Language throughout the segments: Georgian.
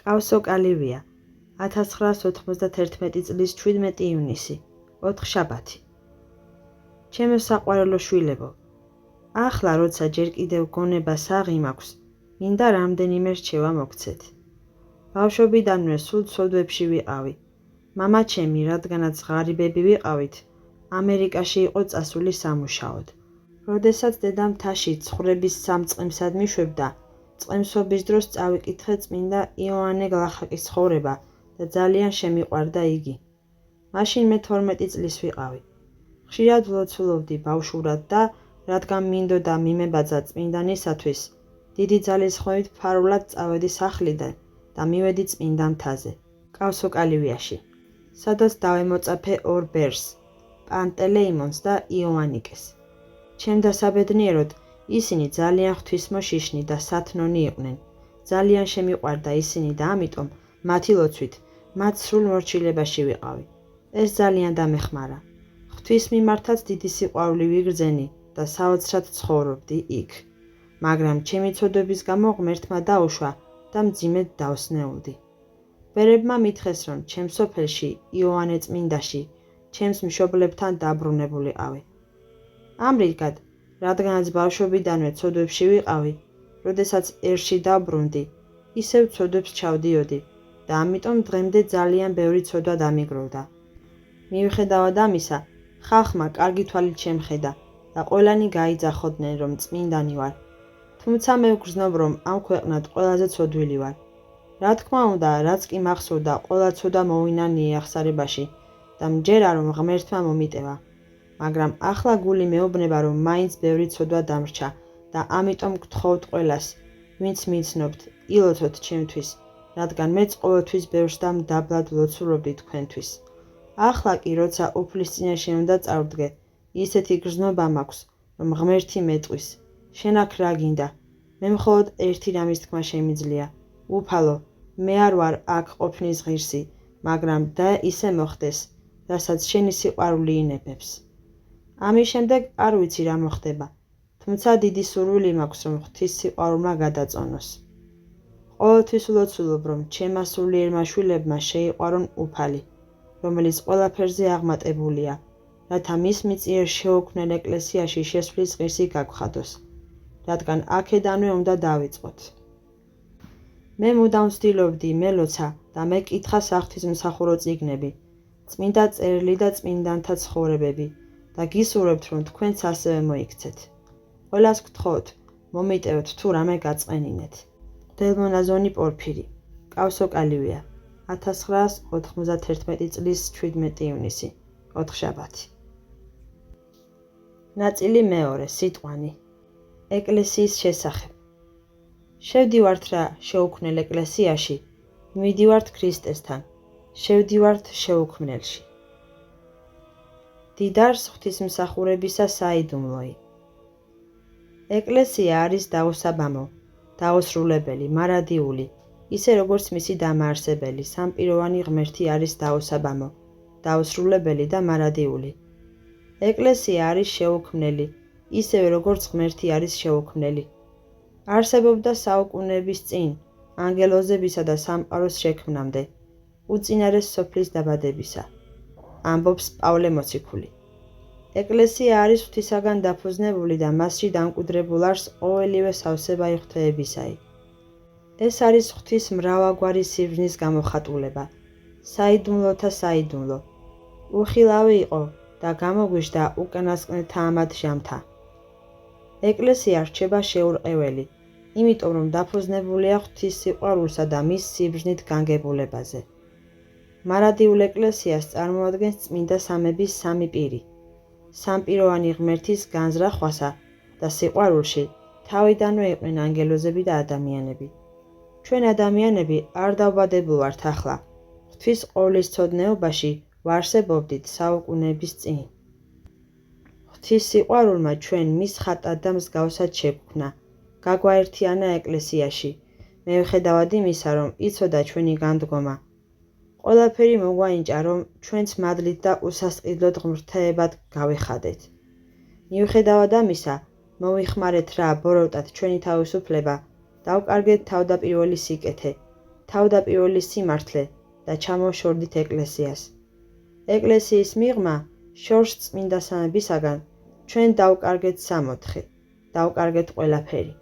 კავსოკალივია 1991 წლის 17 ივნისი, ოთხშაბათი. ჩემო საყვარელო შვილებო, ახლა როცა ჯერ კიდევ გონება საღი მაქვს, მინდა რამდენიმე რჩევა მოგცეთ. ბავშვობიდანვე სულ ცოდვებში ვიყავი. მამა ჩემი, რადგანაც ღარიბები ვიყავით, ამერიკაში იყო წასული სამუშაოდ. როდესაც დედამ მთაში ცხოვრების სამწყემსად მიშვებდა, წყემსობის დროს წავიკითხე წმინდა იოანე გლახაკის ცხოვრება და ძალიან შემიყვარდა იგი. მაშინ მე 12 წლის ვიყავი. ხშირად ვლოცულობდი ბავშვურად და, რადგან მინდოდა მიმებაძა წმინდანისათვის, დიდი ძალისხმევით ფარულად წავედი სახლიდან და მივედი წმინდა მთაზე, კავსოკალივიაში, სადაც დავემოწაფე ორ ბერს, პანტელეიმონს და იოანიკეს. ჩემ დასაბედნიეროდ, ისინი ძალიან ღვთისმოშიშნი და სათნონი იყვნენ. ძალიან შემიყვარდა ისინი და ამიტომ, მათი ლოცვით, მათ სრულ მორჩილებაში ვიყავი. ეს ძალიან დამეხმარა. ღვთის მიმართაც დიდი სიყვარული ვიგრძენი და საოცრად ცხოვრობდი იქ. მაგრამ ჩემი ცოდვების გამო ღმერთმა დაუშვა და მძიმედ დავსნეულდი. ბერებმა მითხეს, რომ ჩემ სოფელში, იოანე წმინდაში, ჩემს მშობლებთან დაბრუნებულიყავი. ამრიგად, რადგანაც ბავშვობიდანვე ცოდვებში ვიყავი, როდესაც ერში დავბრუნდი, ისევ ცოდვებს ჩავდიოდი და ამიტომ დღემდე ძალიან ბევრი ცოდვა დამიგროვდა. მიუხედავად ამისა, ხალხმა კარგი თვალით შემხედა და ყველანი გაიძახოდნენ, რომ წმინდანი ვარ. თუმცა მე ვგრძნობ, რომ ამ ქვეყნად ყველაზე ცოდვილი ვარ. რა თქმა უნდა, რაც კი მახსოვდა, ყველა ცოდვა მოვინანიე ახსარებაში და მჯერა, რომ ღმერთმა მომიტევა. მაგრამ ახლა გული მეუბნება, რომ მაინც ბევრი ცოდვა დამრჩა და ამიტომ გთხოვთ ყველას, ვინც მიცნობთ, ილოცოთ ჩემთვის, რადგან მეც ყოველთვის ბევრს და მდაბლად ვლოცულობდი თქვენთვის. ახლა კი, როცა უფლის წინაშე უნდა წავდგე, ისეთი გრძნობა მაქვს, რომ ღმერთი მეტყვის. შენ აქ რა გინდა? მე მხოლოდ ერთი რამის თქმა შემიძლია. უფალო, მე არ ვარ აქ ყოფნის ღირსი, მაგრამ და ისე მოხდეს, რასაც შენი სიყვარული ინებებს. ამის შემდეგ არ ვიცი რა მოხდება, თუმცა დიდი სურვილი მაქვს, რომ ღვთის სიყვარულმა გადაწონოს. ყოველთვის ვლოცულობ, რომ ჩემმა სულიერმა შვილებმა შეიყვარონ უფალი, რომელიც ყველაფერზე აღმატებულია, რათა მის მიწიერ შეუქმნელ ეკლესიაში შესვლის ღირსი გაგხადოს, რადგან აქედანვე უნდა დავიწყოთ. მე მუდამ ვცდილობდი მელოცა და მეკითხა საღვთისმსახურო წიგნები, წმინდა წერილი და წმინდანთა ცხოვრებები და გისურვებთ, რომ თქვენც ასევე მოიქცეთ. ყველას გთხოვთ, მომიტევთ თუ რამე გაწყენინეთ. მღვდელმონაზონი პორფირი, კავსოკალივია 1991 წლის 17 ივნისი, ოთხშაბათი. ნაწილი მეორე, სიტყვანი. ეკლესიის შესახებ. შევდივართ რა შეუქმნელ ეკლესიაში, მივიდივართ ქრისტესთან, შევდივართ შეუქმნელში. დიდარს ღვთისმსახურებისა საიდუმლოი. ეკლესია არის დაუსაბამო, დაუსრულებელი, მარადიული, ისე როგორც მისი დამაარსებელი, სამპიროვანი ღმერთი არის დაუსაბამო, დაუსრულებელი და მარადიული. ეკლესია არის შეუქმნელი, ისევე როგორც ღმერთი არის შეუქმნელი. არსებობდა საუკუნეების წინ, ანგელოზებისა და სამყაროს შექმნამდე, უწინარეს სოფლის დაბადებისა. ამბობს პავლე მოციქული. ეკლესია არის ღვთისაგან დაფუძნებული და მასში დამკვიდრებულ არს ყოველივე სავსებაი ღვთაებისაი. ეს არის ღვთის მრავალგვარი სიბრძნის გამოხატულება, საიდუმლოთა საიდუმლო. უხილავი იყო და გამოგვიჟდა უკანასკნელთა ამად ჟამთა. ეკლესია რჩება შეურყეველი, იმიტომ რომ დაფუძნებულია ღვთის სიყვარულსა და მის სიბრძნით განგებულებაზე. მარადიულ ეკლესიას წარმოადგენს წმინდა სამების სამი პირი, სამპიროვანი ღმერთის განზრახვასა და სიყვარულში თავიდანვე იყვნენ ანგელოზები და ადამიანები. ჩვენ ადამიანები არ დავბადებულ ვართ ახლა, ღვთის ყოვლისცოდნეობაში ვარსებობდით საუკუნეების წინ. ღვთის სიყვარულმა ჩვენ მის ხატად და მსგავსად შეგვქმნა, გაგვაერთიანა ეკლესიაში, მიუხედავად იმისა, რომ იცოდა ჩვენი განდგომა. ყველაფერი მოგვანიჭა, რომ ჩვენც მადლით და უსასყიდლოდ ღმრთაებად გავეხადეთ. მიუხედავად ამისა, მოვიხმარეთ რა ბოროტად ჩვენი თავისუფლება, დავკარგეთ თავდაპირველი სიკეთე, თავდაპირველი სიმართლე და ჩამოშორდით ეკლესიას. ეკლესიის მიღმა შორს წმინდასამებისაგან ჩვენ დავკარგეთ სამოთხე, დავკარგეთ ყველაფერი.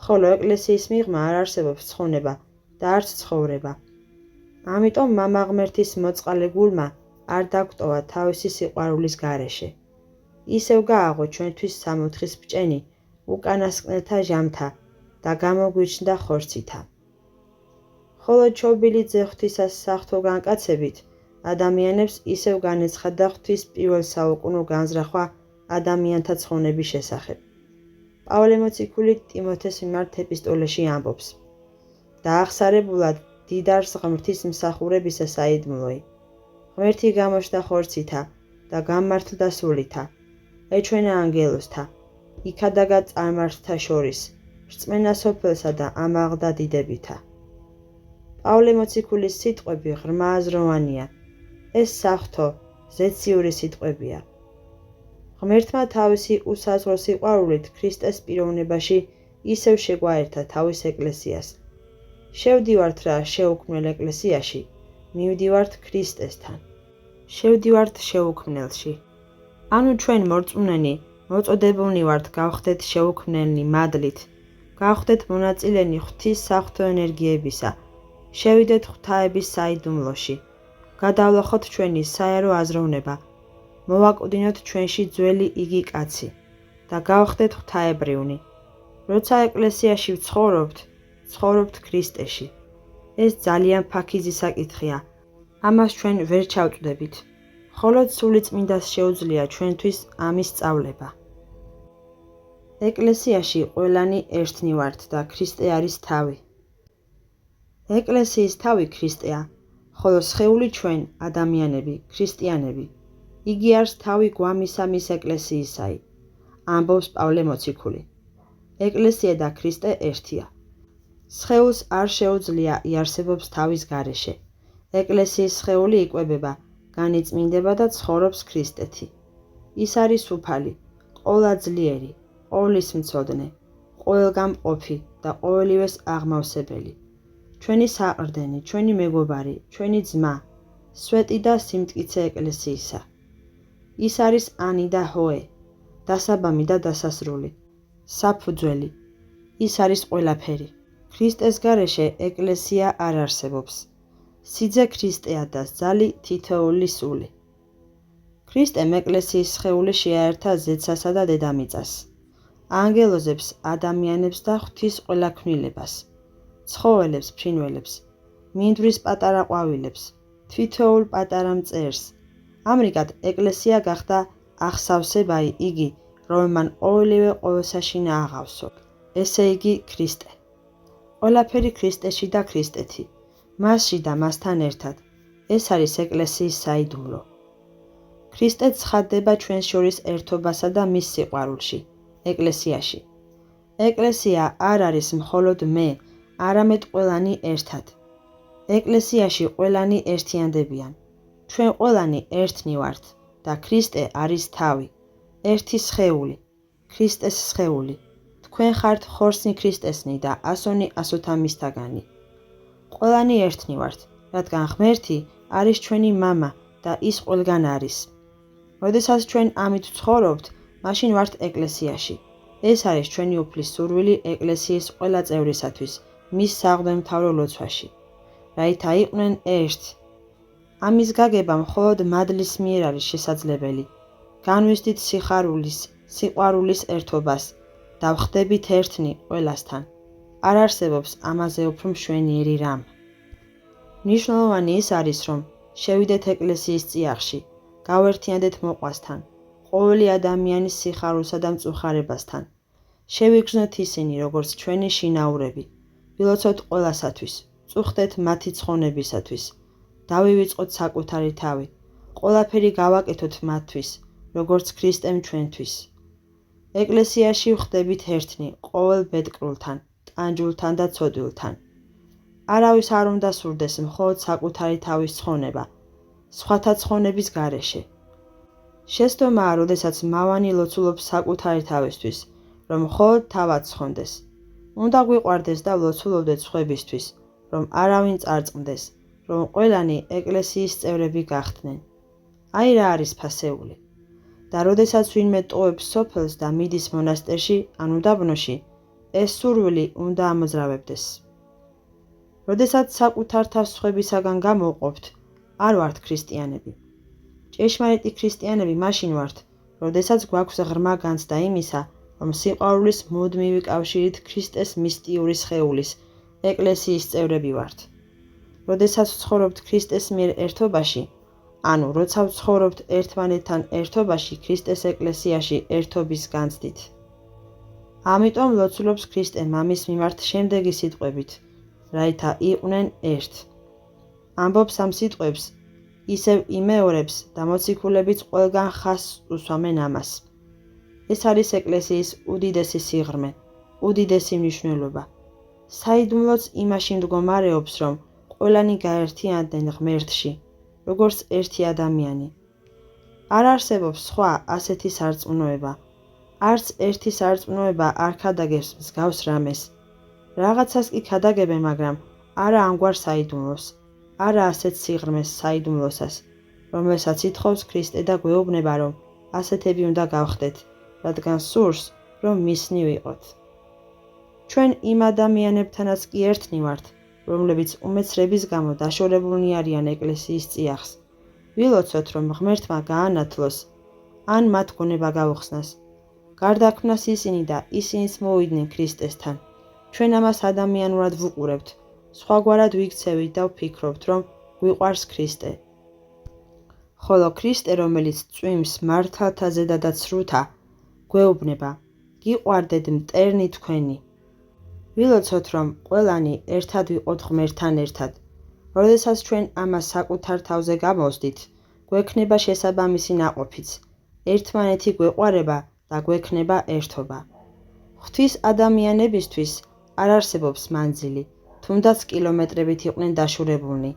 ხოლო ეკლესიის მიღმა არ არსებობს ცხონება და არც ცხოვრება. ამიტომ მამა ღმერთის მოწყალე გულმა არ დაგვტოვა თავისი სიყვარულის გარეშე. ისევ გააღო ჩვენთვის სამოთხის ბჭენი უკანასკნელთა ჟამთა და გამოგვიჩნდა ხორცითა. ხოლო ჩობილი ძეხვთისას საღვთო განკაცებით ადამიანებს ისევ განეცხადა ღვთის პირველ საუკუნო განზრახვა ადამიანთა ცხონების შესახებ. პავლე მოციქული ტიმოთეს მიმართ ეპისტოლეში ამბობს: დაახსარებულად დიდარს ღმრთის მსახურებისა საიდუმლოი. ღმერთი გამოჩნდა ხორცითა და გამმართლდა სულითა, ეჩვენა ანგელოზთა, იქადაგა წარმართთა შორის, რწმენა სოფელსა და ამაღლდა დიდებითა. პავლე მოციქულის სიტყვები ღრმა აზროვანია, ეს საღვთო, ზეციური სიტყვებია. ღმერთმა თავისი უსაზღვრო სიყვარულით ქრისტეს პიროვნებაში ისევ შეგვაერთა თავის ეკლესიას. შევდივართ რა შეუქმნელ ეკლესიაში, მივდივართ ქრისტესთან. შევდივართ შეუქმნელში. ანუ ჩვენ მორწმუნენი, მოწოდებულნი ვართ გავხდეთ შეუქმნელნი მადლით, გავხდეთ მონაწილენი ღვთის საღვთო ენერგიებისა, შევიდეთ ღვთაების საიდუმლოში, გადავლახოთ ჩვენი საერო აზროვნება, მოვაკვდინოთ ჩვენში ძველი იგი კაცი და გავხდეთ ღვთაებრივნი. როცა ეკლესიაში ვცხოვრობთ ქრისტეში. ეს ძალიან ფაქიზი საკითხია, ამას ჩვენ ვერ ჩავწვდებით, ხოლო სული წმინდას შეუძლია ჩვენთვის ამის სწავლება. ეკლესიაში ყველანი ერთნი ვართ და ქრისტე არის თავი. ეკლესიის თავი ქრისტეა, ხოლო სხეული ჩვენ, ადამიანები, ქრისტიანები. იგი არის თავი გვამისა მის ეკლესიისაი, ამბობს პავლე მოციქული. ეკლესია და ქრისტე ერთია. სხეულს არ შეუძლია იარსებობს თავის გარეშე. ეკლესიის სხეული იკვებება, განიწმინდება და ცხოვრობს ქრისტეთი. ის არის უფალი, ყოვლადძლიერი, ყოვლის მცოდნე, ყოველგამყოფი და ყოველივეს აღმავსებელი. ჩვენი საყრდენი, ჩვენი მეგობარი, ჩვენი ძმა, სვეტი და სიმტკიცე ეკლესიისა. ის არის ანი და ჰოე, დასაბამი და დასასრული, საფუძველი. ის არის ყველაფერი. ქრისტეს გარეშე ეკლესია არ არსებობს. სიძე ქრისტეა და ზალი თითოეული სული. ქრისტემ ეკლესიის სხეული შეაერთა ზეცასა და დედამიწას, ანგელოზებს, ადამიანებს და ღვთის ყველა ქმნილებას, ცხოველებს, ფრინველებს, მინდვრის პატარა ყვავილებს, თითოეულ პატარა მწერს. ამრიგად ეკლესია გახდა აღსავსებაი იგი, რომელმან ყოველივე ყოველსაშინა აღავსო, ესე იგი ქრისტე. ყველაფერი ქრისტეში და ქრისტეთი, მასში და მასთან ერთად. ეს არის ეკლესიის საიდუმლო. ქრისტე ცხადდება ჩვენს შორის ერთობასა და მის სიყვარულში, ეკლესიაში. ეკლესია არ არის მხოლოდ მე, არამედ ყველანი ერთად. ეკლესიაში ყველანი ერთიანდებიან. ჩვენ ყველანი ერთნი ვართ და ქრისტე არის თავი, ერთი სხეული, ქრისტეს სხეული. თქვენ ხართ ხორცნი ქრისტესნი და ასონი ასოთა მისთაგანი. ყველანი ერთნი ვართ, რადგან ღმერთი არის ჩვენი მამა და ის ყველგან არის. როდესაც ჩვენ ამით ვცხოვრობთ, მაშინ ვართ ეკლესიაში. ეს არის ჩვენი უფლის სურვილი ეკლესიის ყველა წევრისათვის, მის საღვთო ლოცვაში, რაითა იყვნენ ერთ. ამის გაგება მხოლოდ მადლის მიერ არის შესაძლებელი. განვიზდით სიხარულის, სიყვარულის ერთობას და ვხდებით ერთნი ყველასთან. არ არსებობს ამაზე უფრო მშვენიერი რამ. მნიშვნელოვანი ის არის, რომ შევიდეთ ეკლესიის წიაღში, გავერთიანდეთ მოყვასთან, ყოველი ადამიანის სიხარულსა და მწუხარებასთან. შევიგრძნოთ ისინი, როგორც ჩვენი შინაურები, ვილოცოთ ყველასათვის, წუხდეთ მათი ცხონებისათვის, დავივიწყოთ საკუთარი თავი, ყველაფერი გავაკეთოთ მათთვის, როგორც ქრისტემ ჩვენთვის. ეკლესიაში ვხდებით ერთნი, ყოველ ბედკრულთან, ტანჯულთან და ცოდვილთან. არავის არ უნდა სურდეს მხოლოდ საკუთარი თავის ცხონება, სხვათა ცხონების გარეშე. შესდომაა, როდესაც მავანი ლოცულობს საკუთარი თავისთვის, რომ მხოლოდ თავად ცხონდეს. უნდა გვიყვარდეს და ლოცულობდეთ სხვებისთვის, რომ არავინ წარწმდეს, რომ ყველანი ეკლესიის წევრები გახდნენ. აი რა არის ფასეული. და როდესაც ვინმე ტოვებს სოფელს და მიდის მონასტერში ან უდაბნოში, ეს სურვილი უნდა ამოძრავებდეს. როდესაც საკუთარ თავს სხვებისაგან გამოვყოფთ, არ ვართ ქრისტიანები. ჭეშმარიტი ქრისტიანები მაშინ ვართ, როდესაც გვაქვს ღრმა განცდა იმისა, რომ სიყვარულის მუდმივი კავშირით ქრისტეს მისტიური სხეულის, ეკლესიის წევრები ვართ. როდესაც ვცხოვრობთ ქრისტეს მიერ ერთობაში, ანუ როცა ვცხოვრობთ ერთმანეთთან ერთობაში ქრისტეს ეკლესიაში ერთობის განცდით. ამიტომ ლოცულობს ქრისტე მამის მიმართ შემდეგი სიტყვებით, რაითა იყვნენ ერთ. ამბობს ამ სიტყვებს, ისევ იმეორებს და მოციქულებიც ყველგან ხაზს უსვამენ ამას. ეს არის ეკლესიის უდიდესი სიღრმე, უდიდესი მნიშვნელობა. საიდუმლოც იმაში მდგომარეობს, რომ ყველანი გაერთიანდნენ ღმერთში, როგორც ერთი ადამიანი. არ არსებობს სხვა ასეთი სარწმუნოება. არც ერთი სარწმუნოება არ ქადაგებს მსგავს რამეს. რაღაცას კი ქადაგებენ, მაგრამ არა ამგვარ საიდუმლოს, არა ასეთ სიღრმეს საიდუმლოსას, რომელსაც ითხოვს ქრისტე და გვეუბნება, რომ ასეთები უნდა გავხდეთ, რადგან სურს, რომ მისნი ვიყოთ. ჩვენ იმ ადამიანებთანაც კი ერთნი ვართ, რომლებიც უმეცრების გამო დაშორებულნი არიან ეკლესიის წიაღს. ვილოცოთ, რომ ღმერთმა გაანათლოს, ან მათ გონება გაუხსნას. გარდაქმნას ისინი და ისინიც მოვიდნენ ქრისტესთან. ჩვენ ამას ადამიანურად ვუყურებთ, სხვაგვარად ვიქცევით და ვფიქრობთ, რომ გვიყვარს ქრისტე. ხოლო ქრისტე, რომელიც წვიმს მართალთა ზედადაც სრუთა, გვეუბნება, გიყვარდეთ მტერნი თქვენი. ვილოცოთ, რომ ყველანი ერთად ვიყოთ ღმერთთან ერთად. როდესაც ჩვენ ამას საკუთარ თავზე გამოვსდით, გვექნება შესაბამისი ნაყოფიც, ერთმანეთი გვეყვარება და გვექნება ერთობა. ღვთის ადამიანებისთვის არ არსებობს მანძილი, თუნდაც კილომეტრებით იყვნენ დაშორებულნი.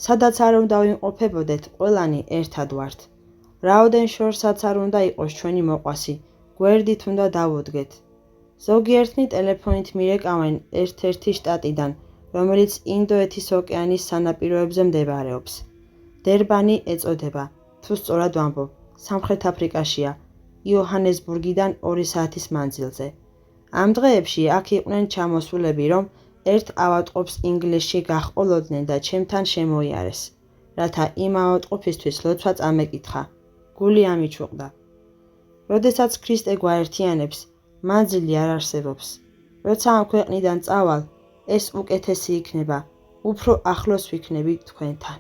სადაც არ უნდა ვიმყოფებოდეთ, ყველანი ერთად ვართ. რაოდენ შორსაც არ უნდა იყოს ჩვენი მოყვასი, გვერდით უნდა დავუდგეთ. ზოგიერთნი ტელეფონით მირეკავენ ერთ-ერთი შტატიდან, რომელიც ინდოეთის ოკეანის სანაპიროებზე მდებარეობს. დერბანი ეწოდება, თუ სწორად ვამბობ, სამხრეთ აფრიკაშია, იოჰანესბურგიდან 2 საათის მანძილზე. ამ დღეებში აქ იყვნენ ჩამოსულები, რომ ერთ ავადმყოფს ინგლისში გაჰყოლოდნენ და ჩემთან შემოიარეს, რათა იმ ავადმყოფისთვის ლოცვა წამეკითხა. გული ამიჩუყდა. როდესაც ქრისტე გვაერთიანებს, მანძილი არ არსებობს. როცა ამ ქვეყნიდან წავალ, ეს უკეთესი იქნება, უფრო ახლოს ვიქნები თქვენთან.